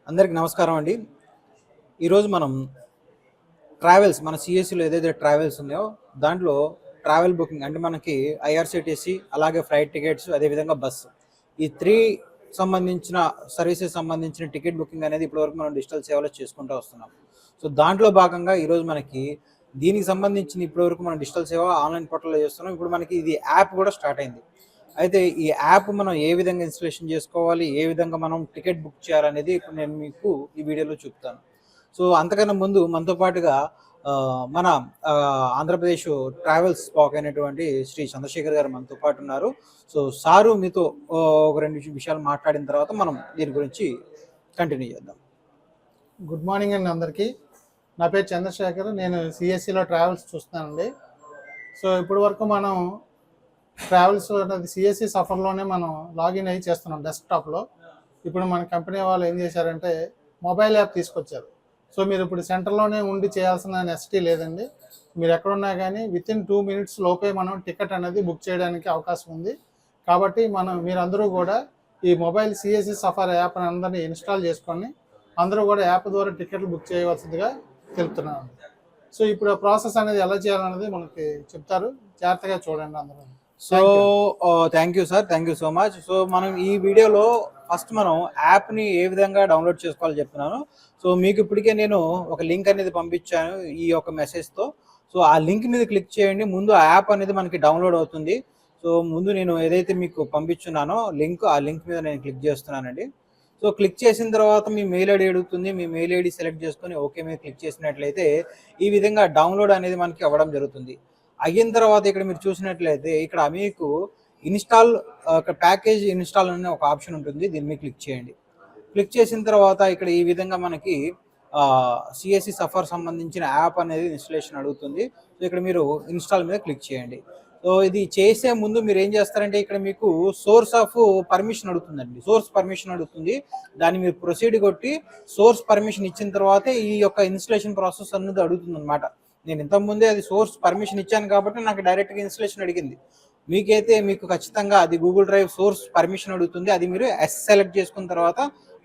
అందరికి నమస్కారం అండి. ఈరోజు మనం ట్రావెల్స్ మన సిఎస్సిలో ఏదైతే ట్రావెల్స్ ఉన్నాయో దాంట్లో ట్రావెల్ బుకింగ్ అంటే మనకి ఐఆర్సిటిసి అలాగే ఫ్లైట్ టికెట్స్ అదేవిధంగా బస్సు ఈ త్రీ సంబంధించిన సర్వీసెస్ సంబంధించిన టికెట్ బుకింగ్ అనేది ఇప్పటివరకు మనం డిజిటల్ సేవలో చేసుకుంటూ వస్తున్నాం. సో దాంట్లో భాగంగా ఈరోజు మనకి దీనికి సంబంధించిన ఇప్పటివరకు మనం డిజిటల్ సేవ ఆన్లైన్ పోర్టల్లో చేస్తున్నాం. ఇప్పుడు మనకి ఇది యాప్ కూడా స్టార్ట్ అయింది. అయితే ఈ యాప్ మనం ఏ విధంగా ఇన్స్టాలేషన్ చేసుకోవాలి, ఏ విధంగా మనం టికెట్ బుక్ చేయాలనేది ఇప్పుడు నేను మీకు ఈ వీడియోలో చూపుతాను. సో అంతకన్నా ముందు మనతో పాటుగా మన ఆంధ్రప్రదేశ్ ట్రావెల్స్ స్పాక్ అయినటువంటి శ్రీ చంద్రశేఖర్ గారు మనతో పాటు ఉన్నారు. సో సారు మీతో ఒక రెండు విషయాలు మాట్లాడిన తర్వాత మనం దీని గురించి కంటిన్యూ చేద్దాం. గుడ్ మార్నింగ్ అండి అందరికీ. నా పేరు చంద్రశేఖర్, నేను సిఎస్సిలో ట్రావెల్స్ చూస్తున్నానండి. సో ఇప్పటి వరకు మనం ట్రావెల్స్ సిఎస్సి సఫర్లోనే మనం లాగిన్ అయ్యి చేస్తున్నాం డెస్క్టాప్లో. ఇప్పుడు మన కంపెనీ వాళ్ళు ఏం చేశారంటే మొబైల్ యాప్ తీసుకొచ్చారు. సో మీరు ఇప్పుడు సెంటర్లోనే ఉండి చేయాల్సిన నెసిటీ లేదండి. మీరు ఎక్కడున్నా కానీ వితిన్ 2 minutes లోపే మనం టికెట్ అనేది బుక్ చేయడానికి అవకాశం ఉంది. కాబట్టి మీరందరూ కూడా ఈ మొబైల్ సిఎస్సి సఫర్ యాప్ అందరినీ ఇన్స్టాల్ చేసుకొని అందరూ కూడా యాప్ ద్వారా టికెట్లు బుక్ చేయవలసిందిగా తెలుపుతున్నాను. సో ఇప్పుడు ఆ ప్రాసెస్ అనేది ఎలా చేయాలనేది మనకి చెప్తారు, జాగ్రత్తగా చూడండి అందరూ. So thank you sir, thank you so much. So మనం ఈ వీడియోలో ఫస్ట్ మనం యాప్ని ఏ విధంగా డౌన్లోడ్ చేసుకోవాలో చెప్తున్నాను. సో మీకు ఇప్పటికే నేను ఒక లింక్ అనేది పంపించాను ఈ యొక్క మెసేజ్తో. సో ఆ లింక్ మీద క్లిక్ చేయండి. ముందు ఆ యాప్ అనేది మనకి డౌన్లోడ్ అవుతుంది. సో ముందు నేను ఏదైతే మీకు పంపించున్నానో ఆ లింక్ మీద నేను క్లిక్ చేస్తున్నానండి. సో క్లిక్ చేసిన తర్వాత మీ మెయిల్ ఐడి అడుగుతుంది. మీ మెయిల్ ఐడి సెలెక్ట్ చేసుకొని ఓకే మీద క్లిక్ చేసినట్లయితే ఈ విధంగా డౌన్లోడ్ అనేది మనకి అవ్వడం జరుగుతుంది. అయిన తర్వాత ఇక్కడ మీరు చూసినట్లయితే ఇక్కడ మీకు ప్యాకేజ్ ఇన్స్టాల్ అనే ఒక ఆప్షన్ ఉంటుంది. దీని మీద క్లిక్ చేయండి. క్లిక్ చేసిన తర్వాత ఇక్కడ ఈ విధంగా మనకి సిఎస్సి సఫర్ సంబంధించిన యాప్ అనేది ఇన్స్టాలేషన్ అడుగుతుంది. సో ఇక్కడ మీరు ఇన్స్టాల్ మీద క్లిక్ చేయండి. సో ఇది చేసే ముందు మీరు ఏం చేస్తారంటే ఇక్కడ మీకు సోర్స్ ఆఫ్ పర్మిషన్ అడుగుతుందండి. సోర్స్ పర్మిషన్ అడుగుతుంది. దాన్ని మీరు ప్రొసీడ్ కొట్టి సోర్స్ పర్మిషన్ ఇచ్చిన తర్వాతే ఈ యొక్క ఇన్స్టాలేషన్ ప్రాసెస్ అనేది అడుగుతుంది అనమాట. నేను ఇంతకుముందే అది సోర్స్ పర్మిషన్ ఇచ్చాను కాబట్టి నాకు డైరెక్ట్గా ఇన్స్టాలేషన్ అడిగింది. మీకు ఖచ్చితంగా అది గూగుల్ డ్రైవ్ సోర్స్ పర్మిషన్ అడుగుతుంది. అది మీరు సెలెక్ట్ చేసుకున్న తర్వాత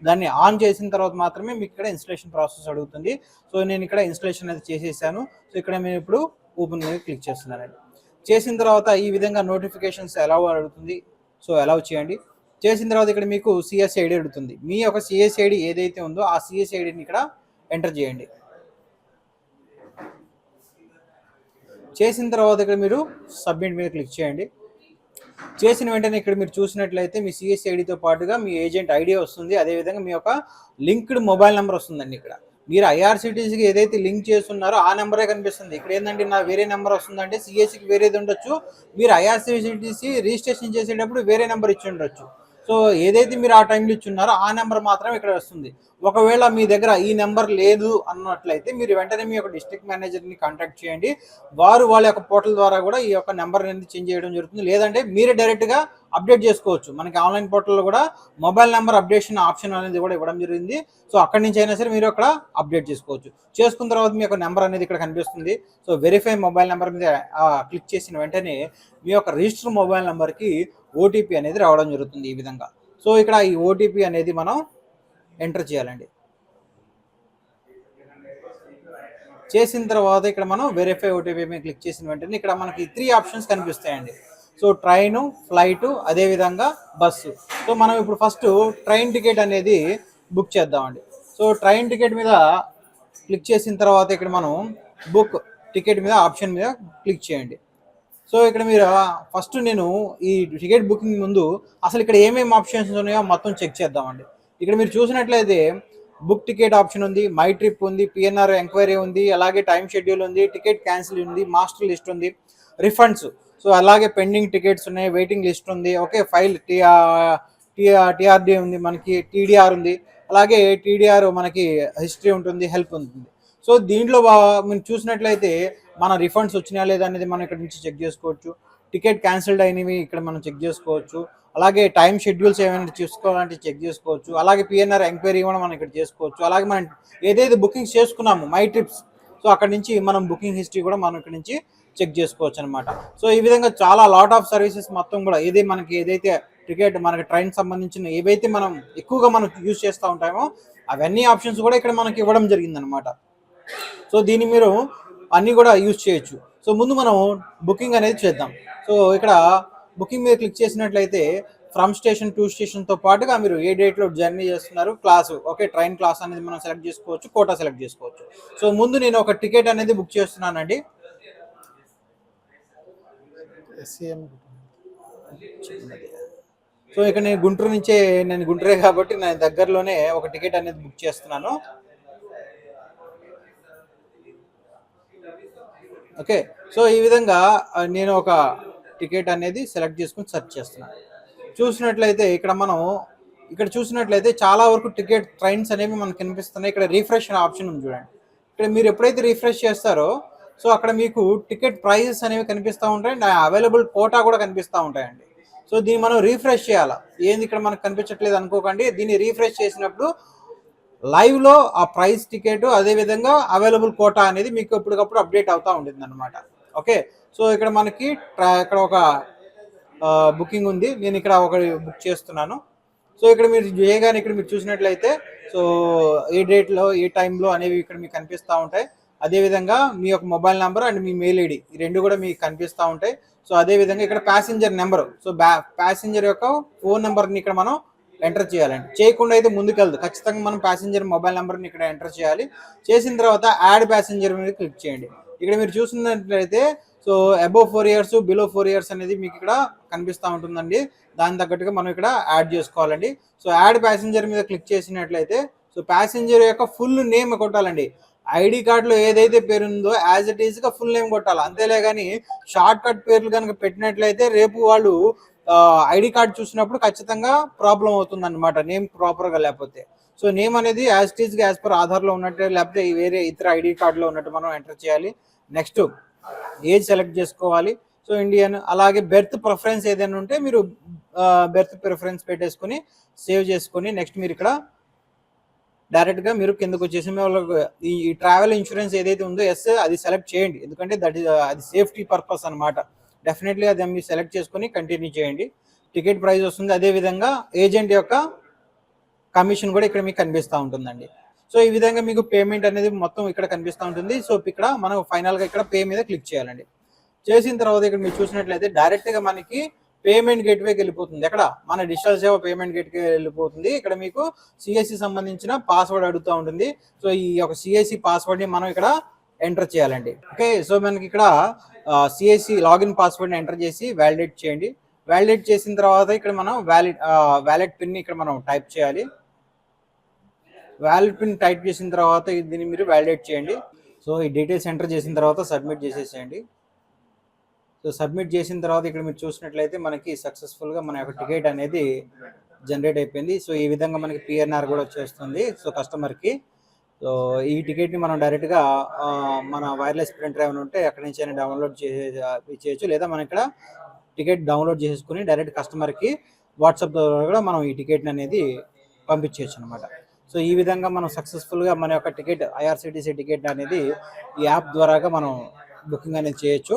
దాన్ని ఆన్ చేసిన తర్వాత మాత్రమే మీకు ఇక్కడ ఇన్స్టాలేషన్ ప్రాసెస్ అడుగుతుంది. సో నేను ఇక్కడ ఇన్స్టాలేషన్ అనేది చేసేసాను. సో ఇక్కడ నేను ఇప్పుడు ఓపెన్ మీద క్లిక్ చేస్తున్నానండి. చేసిన తర్వాత ఈ విధంగా నోటిఫికేషన్స్ అలౌ అడుగుతుంది. సో అలౌ చేయండి. చేసిన తర్వాత ఇక్కడ మీకు సిఎస్సి ఐడి అడుగుతుంది. మీ యొక్క సిఎస్సి ఐడి ఏదైతే ఉందో ఆ సిఎస్సి ఐడిని ఇక్కడ ఎంటర్ చేయండి. చేసిన తర్వాత ఇక్కడ మీరు సబ్మిట్ మీద క్లిక్ చేయండి. చేసిన వెంటనే ఇక్కడ మీరు చూసినట్లయితే మీ సిఎస్సి ఐడితో పాటుగా మీ ఏజెంట్ ఐడి వస్తుంది. అదేవిధంగా మీ యొక్క లింక్డ్ మొబైల్ నెంబర్ వస్తుందండి. ఇక్కడ మీరు ఐఆర్సిటీసీకి ఏదైతే లింక్ చేస్తున్నారో ఆ నెంబరే కనిపిస్తుంది. ఇక్కడ ఏంటంటే నా వేరే నెంబర్ వస్తుందంటే సిఎస్సికి వేరేది ఉండొచ్చు. మీరు ఐఆర్సిటీసీ రిజిస్ట్రేషన్ చేసేటప్పుడు వేరే నెంబర్ ఇచ్చి ఉండొచ్చు. సో ఏదైతే మీరు ఆ టైంలో ఇచ్చున్నారో ఆ నెంబర్ మాత్రం ఇక్కడ వస్తుంది. ఒకవేళ మీ దగ్గర ఈ నెంబర్ లేదు అన్నట్లయితే మీరు వెంటనే మీ యొక్క డిస్ట్రిక్ట్ మేనేజర్ని కాంటాక్ట్ చేయండి. వాళ్ళ యొక్క పోర్టల్ ద్వారా కూడా ఈ యొక్క నెంబర్ అనేది చేంజ్ చేయడం జరుగుతుంది. లేదంటే మీరే డైరెక్ట్గా అప్డేట్ చేసుకోవచ్చు. మనకి ఆన్లైన్ పోర్టల్లో కూడా మొబైల్ నెంబర్ అప్డేషన్ ఆప్షన్ అనేది కూడా ఇవ్వడం జరిగింది. సో అక్కడి నుంచి అయినా సరే మీరు అక్కడ అప్డేట్ చేసుకోవచ్చు. చేసుకున్న తర్వాత మీ యొక్క నెంబర్ అనేది ఇక్కడ కనిపిస్తుంది. సో వెరిఫై మొబైల్ నెంబర్ మీద క్లిక్ చేసిన వెంటనే మీ యొక్క రిజిస్టర్ మొబైల్ నెంబర్కి ఓటీపీ అనేది రావడం జరుగుతుంది ఈ విధంగా. సో ఇక్కడ ఈ ఓటీపీ అనేది మనం ఎంటర్ చేయాలండి. చేసిన తర్వాత ఇక్కడ మనం వెరిఫై ఓటీపీ మీద క్లిక్ చేసిన వెంటనే ఇక్కడ మనకి 3 ఆప్షన్స్ కనిపిస్తాయండి. సో ట్రైను, ఫ్లైటు, అదేవిధంగా బస్సు. సో మనం ఇప్పుడు ఫస్ట్ ట్రైన్ టికెట్ అనేది బుక్ చేద్దామండి. సో ట్రైన్ టికెట్ మీద క్లిక్ చేసిన తర్వాత ఇక్కడ మనం బుక్ టికెట్ మీద ఆప్షన్ మీద క్లిక్ చేయండి. సో ఇక్కడ మీరు ఫస్ట్ నేను ఈ టికెట్ బుకింగ్ ముందు అసలు ఇక్కడ ఏమేమి ఆప్షన్స్ ఉన్నాయో మొత్తం చెక్ చేద్దామండి. ఇక్కడ మీరు చూసినట్లయితే బుక్ టికెట్ ఆప్షన్ ఉంది, మై ట్రిప్ ఉంది, పిఎన్ఆర్ ఎంక్వైరీ ఉంది, అలాగే టైం షెడ్యూల్ ఉంది, టికెట్ క్యాన్సిల్ ఉంది, మాస్టర్ లిస్ట్ ఉంది, రిఫండ్స్, సో అలాగే పెండింగ్ టికెట్స్ ఉన్నాయి, వెయిటింగ్ లిస్ట్ ఉంది, ఓకే ఫైల్ టిఆర్డి ఉంది, మనకి టీడీఆర్ ఉంది, అలాగే టీడీఆర్ మనకి హిస్టరీ ఉంటుంది, హెల్ప్ ఉంటుంది. సో దీంట్లో మీరు చూసినట్లయితే మన రిఫండ్స్ వచ్చినాయా లేదా అనేది మనం ఇక్కడ నుంచి చెక్ చేసుకోవచ్చు. టికెట్ క్యాన్సిల్డ్ అయినవి ఇక్కడ మనం చెక్ చేసుకోవచ్చు. అలాగే టైం షెడ్యూల్స్ ఏమైనా చూసుకోవాలంటే చెక్ చేసుకోవచ్చు. అలాగే పిఎన్ఆర్ ఎంక్వైరీ కూడా మనం ఇక్కడ చేసుకోవచ్చు. అలాగే మనం ఏదైతే బుకింగ్స్ చేసుకున్నాము మై ట్రిప్స్, సో అక్కడ నుంచి మనం బుకింగ్ హిస్టరీ కూడా మనం ఇక్కడ నుంచి చెక్ చేసుకోవచ్చు అనమాట. సో ఈ విధంగా చాలా లాట్ ఆఫ్ సర్వీసెస్ మొత్తం కూడా మనకి ఏదైతే టికెట్ మనకి ట్రైన్ సంబంధించిన ఏవైతే మనం ఎక్కువగా మనం యూజ్ చేస్తూ ఉంటామో అవన్నీ ఆప్షన్స్ కూడా ఇక్కడ మనకి ఇవ్వడం జరిగిందనమాట. సో దీన్ని మీరు అన్నీ కూడా యూజ్ చేయొచ్చు. సో ముందు మనం బుకింగ్ అనేది చేద్దాం. సో ఇక్కడ బుకింగ్ మీద క్లిక్ చేసినట్లయితే ఫ్రమ్ స్టేషన్ టు స్టేషన్తో పాటుగా మీరు ఏ డేట్లో జర్నీ చేస్తున్నారు, క్లాసు, ఓకే, ట్రైన్ క్లాస్ అనేది మనం సెలెక్ట్ చేసుకోవచ్చు, కోటా సెలెక్ట్ చేసుకోవచ్చు. సో ముందు నేను ఒక టికెట్ అనేది బుక్ చేస్తున్నానండి. సో ఇక్కడ నేను గుంటూరు నుంచే, నేను గుంటూరే కాబట్టి నేను దగ్గరలోనే ఒక టికెట్ అనేది బుక్ చేస్తున్నాను. ఓకే, సో ఈ విధంగా నేను ఒక టికెట్ అనేది సెలెక్ట్ చేసుకుని సెర్చ్ చేస్తున్నాను. చూసినట్లయితే ఇక్కడ చూసినట్లయితే చాలా వరకు టికెట్ ట్రైన్స్ అనేవి మనకు కనిపిస్తున్నాయి. ఇక్కడ రీఫ్రెష్ అనే ఆప్షన్ ఉంది చూడండి. ఇక్కడ మీరు ఎప్పుడైతే రీఫ్రెష్ చేస్తారో సో అక్కడ మీకు టికెట్ ప్రైజెస్ అనేవి కనిపిస్తూ ఉంటాయి, అవైలబుల్ కోటా కూడా కనిపిస్తూ ఉంటాయండి. సో దీన్ని మనం రీఫ్రెష్ చేయాలా, ఏంది ఇక్కడ మనకు కనిపించట్లేదు అనుకోకండి. దీన్ని రీఫ్రెష్ చేసినప్పుడు లైవ్లో ఆ ప్రైస్ టికెట్ అదేవిధంగా అవైలబుల్ కోటా అనేది మీకు ఎప్పటికప్పుడు అప్డేట్ అవుతూ ఉంటుంది అనమాట. ఓకే, సో ఇక్కడ మనకి ఇక్కడ ఒక బుకింగ్ ఉంది, నేను ఇక్కడ ఒకటి బుక్ చేస్తున్నాను. సో ఇక్కడ మీరు చేయగానే ఇక్కడ మీరు చూసినట్లయితే సో ఏ డేట్లో ఏ టైంలో అనేవి ఇక్కడ మీకు కనిపిస్తూ ఉంటాయి. అదేవిధంగా మీ యొక్క mobile number and me mail ID ఈ రెండు కూడా మీకు కనిపిస్తూ ఉంటాయి. సో అదేవిధంగా ఇక్కడ ప్యాసింజర్ నెంబరు, సో ప్యాసింజర్ యొక్క ఫోన్ నెంబర్ని ఇక్కడ మనం ఎంటర్ చేయాలండి. చేయకుండా అయితే ముందుకెళ్దు, ఖచ్చితంగా మనం ప్యాసింజర్ మొబైల్ నెంబర్ని ఇక్కడ ఎంటర్ చేయాలి. చేసిన తర్వాత యాడ్ ప్యాసింజర్ మీద క్లిక్ చేయండి. ఇక్కడ మీరు చూసినట్లయితే so above 4 years below 4 years అనేది మీకు ఇక్కడ కనిపిస్తూ ఉంటుందండి. దాని తగ్గట్టుగా మనం ఇక్కడ యాడ్ చేసుకోవాలండి. సో యాడ్ ప్యాసింజర్ మీద క్లిక్ చేసినట్లయితే సో ప్యాసింజర్ యొక్క ఫుల్ నేమ్ కొట్టాలండి. ఐడి కార్డులో ఏదైతే పేరు ఉందో యాజ్ ఇట్ ఈస్గా ఫుల్ నేమ్ కొట్టాలి. అంతేలే కానీ షార్ట్ కట్ పేర్లు కనుక పెట్టినట్లయితే రేపు వాళ్ళు ఐడి కార్డు చూసినప్పుడు ఖచ్చితంగా ప్రాబ్లం అవుతుంది అనమాట, నేమ్ ప్రాపర్గా లేకపోతే. సో నేమ్ అనేది యాజ్ ఇట్ ఈస్గా యాజ్ పర్ ఆధార్లో ఉన్నట్టు లేకపోతే వేరే ఇతర ఐడి కార్డులో ఉన్నట్టు మనం ఎంటర్ చేయాలి. నెక్స్ట్ ఏజ్ సెలెక్ట్ చేసుకోవాలి. So Indian. అలాగే బెర్త్ ప్రిఫరెన్స్ ఏదైనా ఉంటే మీరు బెర్త్ ప్రిఫరెన్స్ పెట్టేసుకొని సేవ్ చేసుకొని నెక్స్ట్ మీరు ఇక్కడ డైరెక్ట్గా మీరు కిందకు వచ్చేసి ఈ ట్రావెల్ ఇన్సూరెన్స్ ఏదైతే ఉందో అది సెలెక్ట్ చేయండి, ఎందుకంటే అది సేఫ్టీ పర్పస్ అనమాట. డెఫినెట్లీ అది మీరు సెలెక్ట్ చేసుకొని కంటిన్యూ చేయండి. టికెట్ ప్రైస్ వస్తుంది, అదేవిధంగా ఏజెంట్ యొక్క కమిషన్ కూడా ఇక్కడ మీకు కనిపిస్తూ ఉంటుందండి. సో ఈ విధంగా మీకు పేమెంట్ అనేది మొత్తం ఇక్కడ కనిపిస్తూ ఉంటుంది. సో ఇక్కడ మనం ఫైనల్గా ఇక్కడ పే మీద క్లిక్ చేయాలండి. చేసిన తర్వాత ఇక్కడ మీరు చూసినట్లయితే డైరెక్ట్గా మనకి పేమెంట్ గేట్వేకి వెళ్ళిపోతుంది. ఎక్కడ మన డిజిటల్ సేవ పేమెంట్ గేట్కి వెళ్ళిపోతుంది. ఇక్కడ మీకు సిఎస్సి సంబంధించిన పాస్వర్డ్ అడుగుతూ ఉంటుంది. సో ఈ యొక్క సిఎస్సి పాస్వర్డ్ని మనం ఇక్కడ ఎంటర్ చేయాలండి. ఓకే, సో మనకి ఇక్కడ సిఎస్సి లాగిన్ పాస్వర్డ్ని ఎంటర్ చేసి వ్యాలిడేట్ చేయండి. వ్యాలిడేట్ చేసిన తర్వాత ఇక్కడ మనం వ్యాలెట్ పిన్ని ఇక్కడ మనం టైప్ చేయాలి. వ్యాలిడ్ పిన్ టైప్ చేసిన తర్వాత దీన్ని మీరు వ్యాలిడేట్ చేయండి. సో ఈ డీటెయిల్స్ ఎంటర్ చేసిన తర్వాత సబ్మిట్ చేసేసేయండి. సో సబ్మిట్ చేసిన తర్వాత ఇక్కడ మీరు చూసినట్లయితే మనకి సక్సెస్ఫుల్గా మన యొక్క టికెట్ అనేది జనరేట్ అయిపోయింది. సో ఈ విధంగా మనకి పిఎన్ఆర్ కూడా వచ్చేస్తుంది సో కస్టమర్కి. సో ఈ టికెట్ని మనం డైరెక్ట్గా మన వైర్లెస్ ప్రింటర్ ఏమైనా ఉంటే అక్కడి నుంచి అయినా డౌన్లోడ్ చేయొచ్చు, లేదా మనం ఇక్కడ టికెట్ డౌన్లోడ్ చేసుకుని డైరెక్ట్ కస్టమర్కి వాట్సాప్ ద్వారా కూడా మనం ఈ టికెట్ని అనేది పంపించవచ్చు అనమాట. సో ఈ విధంగా మనం సక్సెస్ఫుల్గా మన యొక్క టికెట్ ఐఆర్సిటీసీ టికెట్ అనేది ఈ యాప్ ద్వారాగా మనం బుకింగ్ అనేది చేయొచ్చు.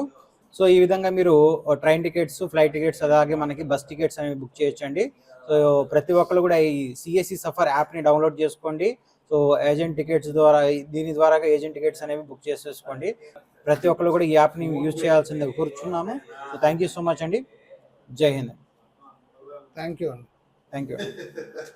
సో ఈ విధంగా మీరు ట్రైన్ టికెట్స్, ఫ్లైట్ టికెట్స్, అలాగే మనకి బస్ టికెట్స్ అనేవి బుక్ చేయొచ్చు అండి. సో ప్రతి ఒక్కరు కూడా ఈ సిఎస్సి సఫర్ యాప్ని డౌన్లోడ్ చేసుకోండి. సో ఏజెంట్ టికెట్స్ ద్వారా దీని ద్వారా ఏజెంట్ టికెట్స్ అనేవి బుక్ చేసేసుకోండి. ప్రతి ఒక్కరు కూడా ఈ యాప్ని యూజ్ చేయాల్సిందిగా కోరుచున్నాము. So thank you so much అండి. జై Hind. Thank you. Thank you.